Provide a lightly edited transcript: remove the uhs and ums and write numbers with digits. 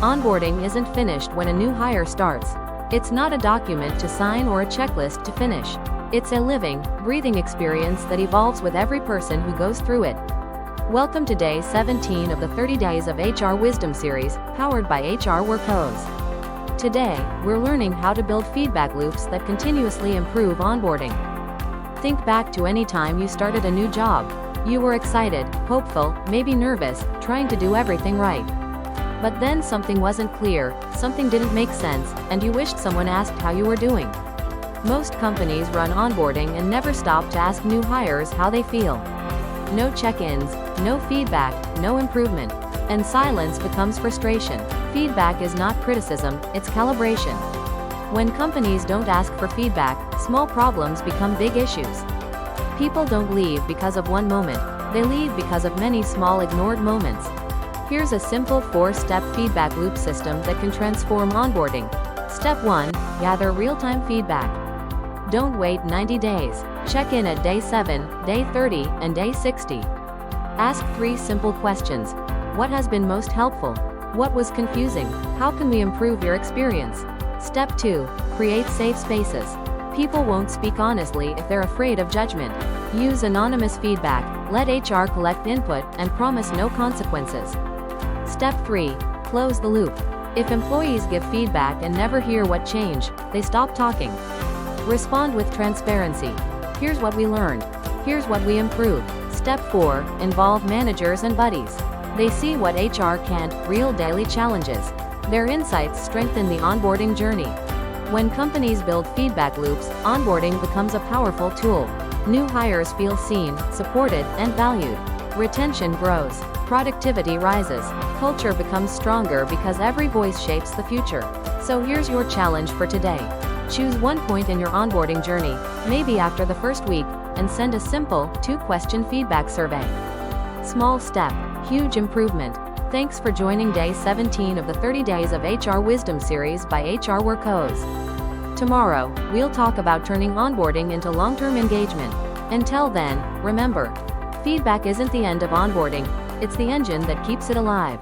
Onboarding isn't finished when a new hire starts. It's not a document to sign or a checklist to finish. It's a living, breathing experience that evolves with every person who goes through it. Welcome to Day 17 of the 30 Days of HR Wisdom series, powered by Hrworkoze. Today, we're learning how to build feedback loops that continuously improve onboarding. Think back to any time you started a new job. You were excited, hopeful, maybe nervous, trying to do everything right. But then something wasn't clear, something didn't make sense, and you wished someone asked how you were doing. Most companies run onboarding and never stop to ask new hires how they feel. No check-ins, no feedback, no improvement. And silence becomes frustration. Feedback is not criticism, it's calibration. When companies don't ask for feedback, small problems become big issues. People don't leave because of one moment, they leave because of many small ignored moments. Here's a simple 4-step feedback loop system that can transform onboarding. Step 1. Gather real-time feedback. Don't wait 90 days. Check in at day 7, day 30, and day 60. Ask 3 simple questions. What has been most helpful? What was confusing? How can we improve your experience? Step 2. Create safe spaces. People won't speak honestly if they're afraid of judgment. Use anonymous feedback, let HR collect input, and promise no consequences. Step 3. Close the loop. If employees give feedback and never hear what changed, they stop talking. Respond with transparency. Here's what we learned. Here's what we improved. Step 4. Involve managers and buddies. They see what HR can't, real daily challenges. Their insights strengthen the onboarding journey. When companies build feedback loops, onboarding becomes a powerful tool. New hires feel seen, supported, and valued. Retention grows. Productivity rises. Culture becomes stronger because every voice shapes the future. So here's your challenge for today. Choose one point in your onboarding journey, maybe after the first week, and send a simple, 2-question feedback survey. Small step, huge improvement. Thanks for joining Day 17 of the 30 Days of HR Wisdom series by Hrworkoze. Tomorrow, we'll talk about turning onboarding into long-term engagement. Until then, remember, feedback isn't the end of onboarding, it's the engine that keeps it alive.